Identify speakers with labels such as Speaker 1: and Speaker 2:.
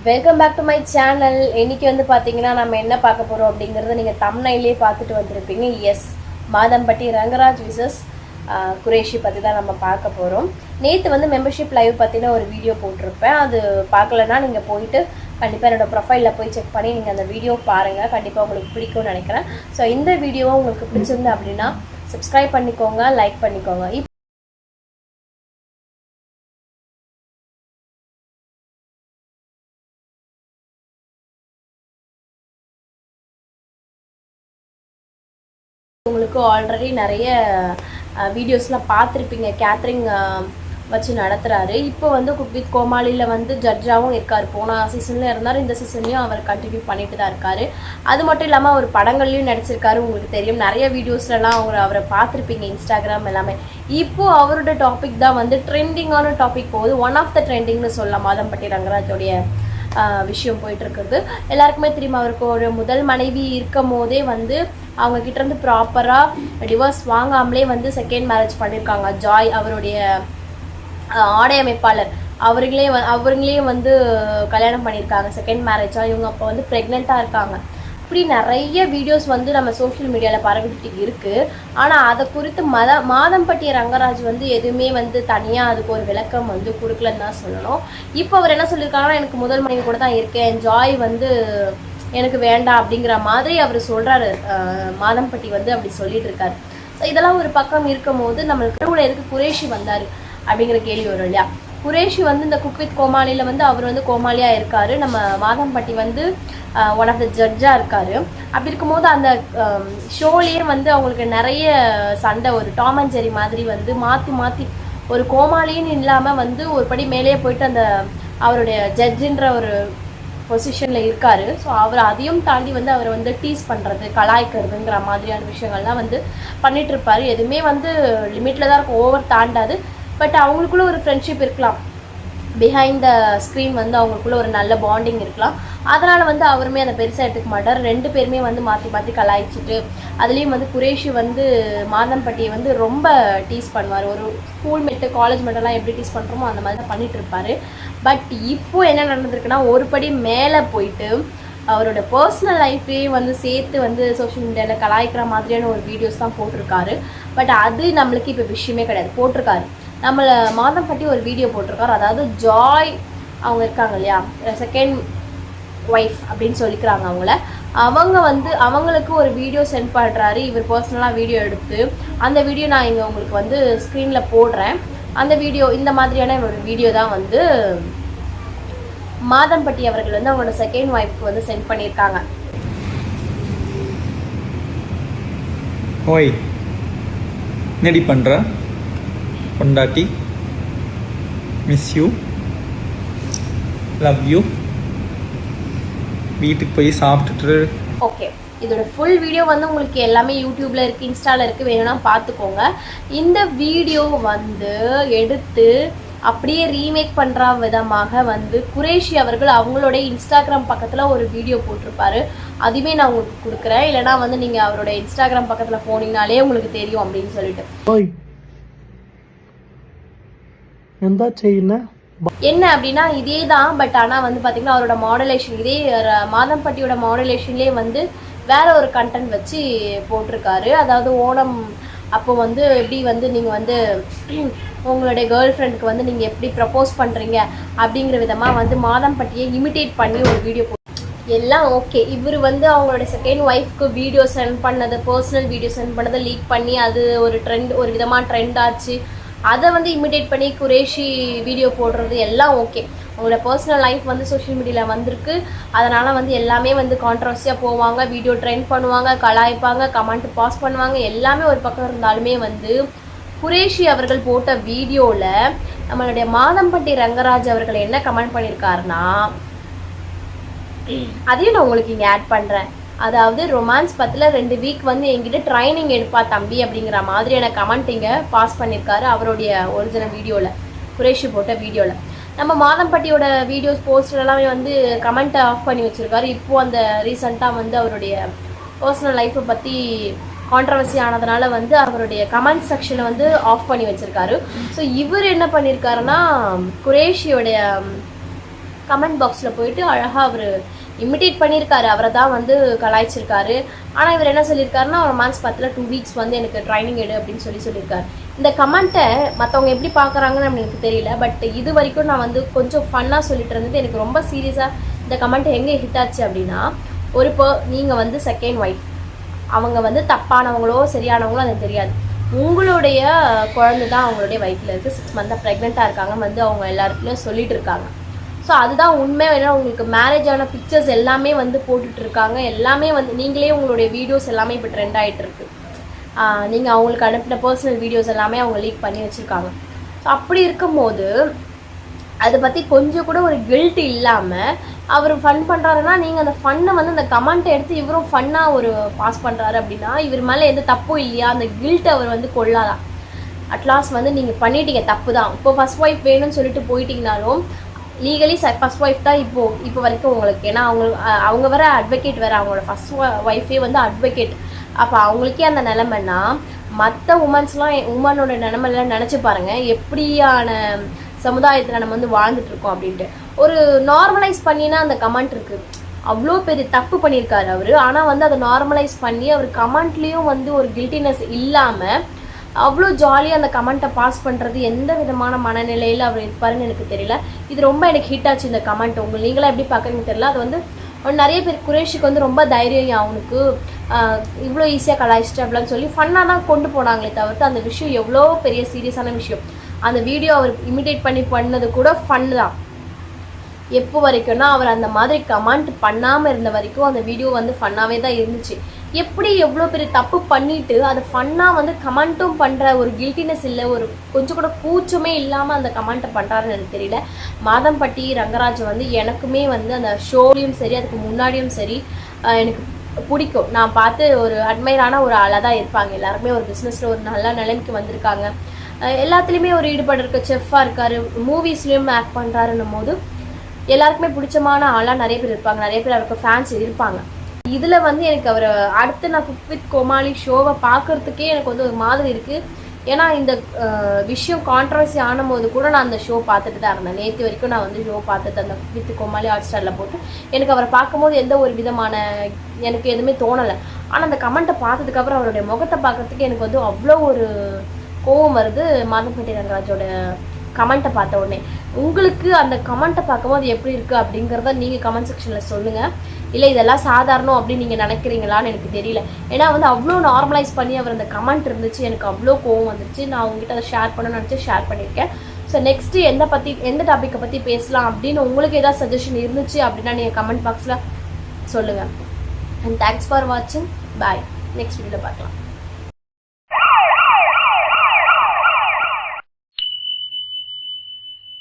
Speaker 1: Welcome back to my channel. இன்னைக்கு வந்து பார்த்தீங்கன்னா நம்ம என்ன பார்க்க போகிறோம் அப்படிங்கிறத நீங்கள் தம்ப்நெயிலே பார்த்துட்டு வந்திருப்பீங்க. எஸ், மாதம்பட்டி ரங்கராஜ் விசஸ் குரேஷி பற்றி தான் நம்ம பார்க்க போகிறோம். நேற்று வந்து மெம்பர்ஷிப் லைவ் பற்றின ஒரு வீடியோ போட்டிருப்பேன். அது பார்க்கலன்னா நீங்கள் போயிட்டு கண்டிப்பாக என்னோடய ப்ரொஃபைலில் போய் செக் பண்ணி நீங்கள் அந்த வீடியோ பாருங்கள். கண்டிப்பாக உங்களுக்கு பிடிக்கும்னு நினைக்கிறேன். ஸோ இந்த வீடியோவை உங்களுக்கு பிடிச்சிருந்து அப்படின்னா சப்ஸ்கிரைப் பண்ணிக்கோங்க, லைக் பண்ணிக்கோங்க. உங்களுக்கு ஆல்ரெடி நிறைய வீடியோஸ்லாம் பார்த்துருப்பீங்க. கேட்ரிங் வச்சு நடத்துகிறாரு. இப்போ வந்து குக் வித் கோமாளியில் வந்து ஜட்ஜாகவும் இருக்கார். போன சீசன்லேயும் இருந்தார், இந்த சீசன்லேயும் அவர் கண்டினியூ பண்ணிட்டு தான் இருக்கார். அது மட்டும் இல்லாமல் அவர் படங்கள்லையும் நடிச்சிருக்காரு. உங்களுக்கு தெரியும், நிறைய வீடியோஸ்லாம் அவரை பார்த்துருப்பீங்க, இன்ஸ்டாகிராம் எல்லாமே. இப்போது அவரோட டாபிக் தான் வந்து ட்ரெண்டிங்கான டாபிக் போகுது. ஒன் ஆஃப் த ட்ரெண்டிங்னு சொல்லலாம். மாதம்பட்டி ரங்கராஜோடைய விஷயம் போயிட்டுருக்குது. எல்லாருக்குமே தெரியும், அவருக்கு ஒரு முதல் மனைவி இருக்கும் போதே வந்து அவங்க கிட்டேருந்து ப்ராப்பராக டிவோர்ஸ் வாங்காமலே வந்து செகண்ட் மேரேஜ் பண்ணியிருக்காங்க. ஜாய் அவருடைய ஆடை அமைப்பாளர் அவங்களே வந்து கல்யாணம் பண்ணியிருக்காங்க செகண்ட் மேரேஜாக. இவங்க அப்போ வந்து ப்ரெக்னெண்ட்டாக இருக்காங்க. இப்படி நிறைய வீடியோஸ் வந்து நம்ம சோஷியல் மீடியாவில் பரவிட்டு இருக்குது. ஆனால் அதை குறித்து மாதம்பட்டி ரங்கராஜ் வந்து எதுவுமே வந்து தனியாக அதுக்கு ஒரு விளக்கம் வந்து கொடுக்கலன்னு தான் சொல்லணும். இப்போ அவர் என்ன சொல்லியிருக்காங்கன்னா, எனக்கு முதல் மனைவி கூட தான் இருக்கேன், ஜாய் வந்து எனக்கு வேண்டாம் அப்படிங்கிற மாதிரி அவர் சொல்கிறாரு. மாதம்பட்டி வந்து அப்படி சொல்லிட்டு இருக்காரு. ஸோ இதெல்லாம் ஒரு பக்கம் இருக்கும் போது நம்மளுக்கு கூட எதுக்கு குரேஷி வந்தார் அப்படிங்கிற கேள்வி வரும் இல்லையா. குரேஷி வந்து இந்த குக் வித் கோமாளியில் வந்து அவர் வந்து கோமாளியாக இருக்கார். நம்ம மாதம்பட்டி வந்து ஒன் ஆஃப் த ஜட்ஜாக இருக்கார். அப்படி இருக்கும்போது அந்த ஷோலேயே வந்து அவங்களுக்கு நிறைய சண்டை, ஒரு டாம் அண்ட் ஜெரி மாதிரி வந்து மாற்றி ஒரு கோமாளின்னு இல்லாமல் வந்து ஒரு படி மேலேயே போயிட்டு அந்த அவருடைய ஜட்ஜுன்ற ஒரு பொசிஷனில் இருக்கார். ஸோ அவர் அதையும் தாண்டி வந்து அவர் வந்து டீஸ் பண்ணுறது, கலாய்க்கிறதுங்கிற மாதிரியான விஷயங்கள்லாம் வந்து பண்ணிகிட்ருப்பார். எதுவுமே வந்து லிமிட்டில் தான் இருக்கும், ஓவர் தாண்டாது. பட் அவங்களுக்குள்ள ஒரு ஃப்ரெண்ட்ஷிப் இருக்கலாம், பிஹைண்ட் த ஸ்க்ரீன் வந்து அவங்களுக்குள்ள ஒரு நல்ல பாண்டிங் இருக்கலாம். அதனால் வந்து அவருமே அதை பெருசாக எடுத்துக்க மாட்டார். ரெண்டு பேருமே வந்து மாற்றி கலாய்ச்சிட்டு, அதுலேயும் வந்து குரேஷி வந்து மாதம்பட்டியை வந்து ரொம்ப டீஸ் பண்ணுவார். ஒரு ஸ்கூல் மேட்டு காலேஜ் மேட்டெல்லாம் எப்படி டீஸ் பண்ணுறோமோ அந்த மாதிரி தான் பண்ணிகிட்டு இருப்பார். பட் இப்போது என்ன நடந்திருக்குன்னா, ஒரு படி மேலே போயிட்டு அவரோட பர்சனல் லைஃபே வந்து சேர்த்து வந்து சோஷியல் மீடியாவில் கலாய்க்கிற மாதிரியான ஒரு வீடியோஸ் தான் போட்டிருக்காரு. பட் அது நம்மளுக்கு இப்போ விஷயமே கிடையாது. போட்டிருக்காரு, நம்மளை மாதம்பட்டி ஒரு வீடியோ போட்டிருக்காரு. அதாவது ஜாய் அவங்க இருக்காங்க இல்லையா, செகண்ட் ஒய்ஃப் அப்படின்னு சொல்லிக்கிறாங்க அவங்க வந்து அவங்களுக்கு ஒரு வீடியோ சென்ட் பண்ணுறாரு. இவர் பர்சனலாக வீடியோ எடுத்து, அந்த வீடியோ நான் இங்கே உங்களுக்கு வந்து ஸ்க்ரீனில் போடுறேன். அந்த வீடியோ இந்த மாதிரியான ஒரு வீடியோ தான் வந்து மாதம்பட்டி அவர்கள் வந்து அவங்களோட செகண்ட் ஒய்ஃப்க்கு வந்து சென்ட் பண்ணியிருக்காங்க.
Speaker 2: ஓய், என்னடி பண்ற பொண்டாட்டி? Miss you, love you. வீட்டுக்கு போய் சாப்பிட்டுட்டு.
Speaker 1: ஓகே, இதோட ஃபுல் வீடியோ வந்து உங்களுக்கு எல்லாமே யூடியூப்ல இருக்குது, இன்ஸ்டாவில் இருக்குது, வேணும்னா பார்த்துக்கோங்க. இந்த வீடியோ வந்து எடுத்து அப்படியே ரீமேக் பண்ணுற விதமாக வந்து குரேஷி அவர்கள் அவங்களோட இன்ஸ்டாகிராம் பக்கத்தில் ஒரு வீடியோ போட்டிருப்பாரு. அதுவே நான் உங்களுக்கு கொடுக்குறேன். இல்லைனா வந்து நீங்கள் அவரோட இன்ஸ்டாகிராம் பக்கத்தில் போனீங்கனாலே உங்களுக்கு தெரியும் அப்படின்னு சொல்லிட்டு. என்ன அப்படின்னா இதே தான். பட் ஆனால் வந்து பார்த்தீங்கன்னா அவரோட மாடுலேஷன், இதே மாதம்பட்டியோட மாடுலேஷன்லேயே வந்து வேற ஒரு கண்டென்ட் வச்சு போட்டிருக்காரு. அதாவது ஓணம் அப்போ வந்து எப்படி வந்து நீங்கள் வந்து உங்களுடைய கேர்ள் ஃப்ரெண்டுக்கு வந்து நீங்கள் எப்படி ப்ரப்போஸ் பண்ணுறீங்க அப்படிங்கிற விதமாக வந்து மாதம்பட்டியை இமிட்டேட் பண்ணி ஒரு வீடியோ எல்லாம் ஓகே. இவர் வந்து அவங்களோட செகண்ட் ஒய்ஃப்க்கு வீடியோ சென்ட் பண்ணது, பர்சனல் வீடியோ சென்ட் பண்ணதை லீக் பண்ணி அது ஒரு ட்ரெண்ட், ஒரு விதமாக ட்ரெண்ட் ஆச்சு. அதை வந்து இமிட்டேட் பண்ணி குரேஷி வீடியோ போடுறது எல்லாம் ஓகே. அவங்களோட பர்சனல் லைஃப் வந்து சோஷியல் மீடியாவில் வந்திருக்கு. அதனால் வந்து எல்லாமே வந்து கான்ட்ரவர்சியாக போவாங்க, வீடியோ ட்ரெண்ட் பண்ணுவாங்க, கலாய்ப்பாங்க, கமெண்ட் பாஸ் பண்ணுவாங்க. எல்லாமே ஒரு பக்கம் இருந்தாலுமே வந்து குரேஷி அவர்கள் போட்ட வீடியோவில் நம்மளுடைய மாதம்பட்டி ரங்கராஜ் அவர்கள் என்ன கமெண்ட் பண்ணியிருக்காருன்னா, அதையும் நான் உங்களுக்கு இங்கே ஆட் பண்ணுறேன். அதாவது ரொமான்ஸ் பத்தில் 2 வீக் வந்து என்கிட்ட ட்ரைனிங் எடுப்பா தம்பி அப்படிங்கிற மாதிரியான கமெண்ட் இங்கே பாஸ் பண்ணியிருக்காரு அவருடைய ஒரிஜினல் வீடியோவில், குரேஷி போட்ட வீடியோவில். நம்ம மாதம்பட்டியோட வீடியோஸ் போஸ்டர்லாமே வந்து கமெண்ட்டை ஆஃப் பண்ணி வச்சுருக்காரு. இப்போது அந்த ரீசெண்டாக வந்து அவருடைய பர்சனல் லைஃப்பை பற்றி கான்ட்ரவர்சி ஆனதுனால வந்து அவருடைய கமெண்ட் செக்ஷனை வந்து ஆஃப் பண்ணி வச்சுருக்காரு. ஸோ இவர் என்ன பண்ணியிருக்காருன்னா, குரேஷியோடைய கமெண்ட் பாக்ஸில் போயிட்டு அழகாக அவர் இமிட்டேட் பண்ணியிருக்காரு, அவரை தான் வந்து கலாய்ச்சிருக்காரு. ஆனால் இவர் என்ன சொல்லியிருக்காருன்னா ரொமான்ஸ் பத்தில் 2 வீக்ஸ் வந்து எனக்கு ட்ரைனிங் எடு அப்படின்னு சொல்லியிருக்காரு. இந்த கமெண்ட்டை மற்றவங்க எப்படி பார்க்குறாங்கன்னு எனக்கு தெரியல. பட் இது வரைக்கும் நான் வந்து கொஞ்சம் ஃபன்னாக சொல்லிட்டு இருந்தது. எனக்கு ரொம்ப சீரியஸாக இந்த கமெண்ட் எங்கே ஹிட் ஆச்சு அப்படின்னா, நீங்கள் வந்து செகண்ட் ஒய்ஃப், அவங்க வந்து தப்பானவங்களோ சரியானவங்களோ எனக்கு தெரியாது, உங்களுடைய குழந்தை தான் அவங்களுடைய வயிற்றில் இருக்குது, 6 மந்த்தாக ப்ரெக்னெண்ட்டாக இருக்காங்க வந்து அவங்க எல்லாருக்குமே சொல்லிட்டு இருக்காங்க. ஸோ அதுதான் உண்மை. ஏன்னா உங்களுக்கு மேரேஜ் ஆன பிக்சர்ஸ் எல்லாமே வந்து போட்டுட்ருக்காங்க, எல்லாமே வந்து நீங்களே உங்களுடைய வீடியோஸ் எல்லாமே இப்போ ட்ரெண்ட் ஆகிட்டு இருக்கு. நீங்கள் அவங்களுக்கு அனுப்பின பர்சனல் வீடியோஸ் எல்லாமே அவங்க லீக் பண்ணி வச்சுருக்காங்க. ஸோ அப்படி இருக்கும்போது அதை பற்றி கொஞ்சம் கூட ஒரு கில்ட் இல்லாமல் அவர் ஃபன் பண்ணுறாருன்னா, நீங்கள் அந்த ஃபன்னை வந்து அந்த கமெண்ட்டை எடுத்து இவரும் ஃபன்னாக ஒரு பாஸ் பண்ணுறாரு அப்படின்னா இவர் மேலே எந்த தப்பும் இல்லையா? அந்த கில்ட் அவர் வந்து கொள்ளாதான். அட்லாஸ்ட் வந்து நீங்கள் பண்ணிட்டீங்க, தப்பு தான். இப்போ ஃபர்ஸ்ட் ஒய்ஃப் வேணும்னு சொல்லிட்டு போயிட்டீங்கனாலும் லீகலி ஃபர்ஸ்ட் ஒய்ஃப் தான் இப்போ வரைக்கும் உங்களுக்கு. ஏன்னா அவங்க வேற அட்வொகேட் வேறு, அவங்களோட ஃபர்ஸ்ட் ஒய்ஃபே வந்து அட்வொகேட். அப்போ அவங்களுக்கே அந்த நிலைமைன்னா மற்ற உமனோட நிலைமைலாம் நினச்சி பாருங்கள், எப்படியான சமுதாயத்தில் நம்ம வந்து வாழ்ந்துட்டுருக்கோம் அப்படின்ட்டு. ஒரு நார்மலைஸ் பண்ணினா அந்த கமெண்ட் இருக்குது, அவ்வளோ பெரிய தப்பு பண்ணியிருக்காரு அவர். ஆனால் வந்து அதை நார்மலைஸ் பண்ணி அவர் கமெண்ட்லேயும் வந்து ஒரு கில்ட்டினஸ் இல்லாமல் அவ்வளோ ஜாலியாக அந்த கமெண்ட்டை பாஸ் பண்ணுறது எந்த விதமான மனநிலையில் அவர் இருப்பாருன்னு எனக்கு தெரியல. இது ரொம்ப எனக்கு ஹிட் ஆச்சு இந்த கமெண்ட். நீங்களாம் எப்படி பார்க்குறீங்கன்னு தெரியல. அது வந்து நிறைய பேர் குரேஷிக்கு வந்து ரொம்ப தைரியம், அவனுக்கு இவ்வளோ ஈஸியாக கலாய்ச்சிட்டு அப்படிலாம் சொல்லி ஃபன்னாக தான் கொண்டு போனாங்களே தவிர்த்து அந்த விஷயம் எவ்வளோ பெரிய சீரியஸான விஷயம். அந்த வீடியோ அவர் இமிடேட் பண்ணது கூட ஃபன் தான். எப்போ வரைக்கும்னா அவர் அந்த மாதிரி கமெண்ட் பண்ணாமல் இருந்த வரைக்கும் அந்த வீடியோ வந்து ஃபன்னாகவே தான் இருந்துச்சு. எப்படி எவ்வளோ பெரிய தப்பு பண்ணிவிட்டு அதை ஃபன்னாக வந்து கமெண்ட்டும் பண்ணுற ஒரு கில்ட்டினஸ் இல்லை, ஒரு கொஞ்சம் கூட கூச்சமே இல்லாமல் அந்த கமெண்ட்டை பண்ணுறாருன்னு எனக்கு தெரியல. மாதம்பட்டி ரங்கராஜ் வந்து எனக்குமே வந்து அந்த ஷோலையும் சரி அதுக்கு முன்னாடியும் சரி எனக்கு பிடிக்கும். நான் பார்த்து ஒரு அட்மைரான ஒரு ஆளாக தான் இருப்பாங்க. எல்லாருமே ஒரு பிஸ்னஸில் ஒரு நல்ல நிலைமைக்கு வந்திருக்காங்க, எல்லாத்துலேயுமே ஒரு ஈடுபாடு இருக்க, செஃப்பாக இருக்கார், மூவிஸ்லேயும் ஆக்ட் பண்ணுறாருன்னும் போது எல்லாருக்குமே பிடிச்சமான ஆளாக நிறைய பேர் இருப்பாங்க, நிறைய பேர் அவருக்கு ஃபேன்ஸ் இருப்பாங்க. இதில் வந்து எனக்கு அவர் அடுத்து நான் குக் வித் கோமாளி ஷோவை பார்க்குறதுக்கே எனக்கு வந்து ஒரு மாதிரி இருக்குது. ஏன்னா இந்த விஷயம் கான்ட்ரவர்சி ஆனும் போது கூட நான் அந்த ஷோ பார்த்துட்டு தான் இருந்தேன். நேற்று வரைக்கும் நான் வந்து ஷோ பார்த்துட்டு அந்த குக் வித் கோமாளி ஹாட் ஸ்டாரில் போட்டு எனக்கு அவரை பார்க்கும்போது எந்த ஒரு விதமான எனக்கு எதுவுமே தோணலை. ஆனால் அந்த கமெண்ட்டை பார்த்ததுக்கப்புறம் அவருடைய முகத்தை பார்க்குறதுக்கு எனக்கு வந்து அவ்வளோ ஒரு கோவம் வருது. மாதம்பட்டி ரங்கராஜோட கமெண்ட்டை பார்த்த உடனே உங்களுக்கு அந்த கமெண்ட்டை பார்க்கும்போது எப்படி இருக்குது அப்படிங்கிறத நீங்கள் கமெண்ட் செக்ஷனில் சொல்லுங்கள். இல்லை இதெல்லாம் சாதாரணம் அப்படின்னு நீங்கள் நினைக்கிறீங்களான்னு எனக்கு தெரியல. ஏன்னா வந்து அவ்வளோ நார்மலைஸ் பண்ணி அவர் அந்த கமெண்ட் இருந்துச்சு, எனக்கு அவ்வளோ கோவம் வந்துச்சு. நான் உங்ககிட்ட அதை ஷேர் பண்ணணும்னு நினச்சி ஷேர் பண்ணியிருக்கேன். ஸோ நெக்ஸ்ட்டு எந்த டாப்பிக்கை பற்றி பேசலாம் அப்படின்னு உங்களுக்கு ஏதாவது சஜஷன் இருந்துச்சு அப்படின்னா நீங்கள் கமெண்ட் பாக்ஸில் சொல்லுங்கள். அண்ட் தேங்க்ஸ் ஃபார் வாட்சிங். பாய். நெக்ஸ்ட் வீடியோவில் பார்க்கலாம்.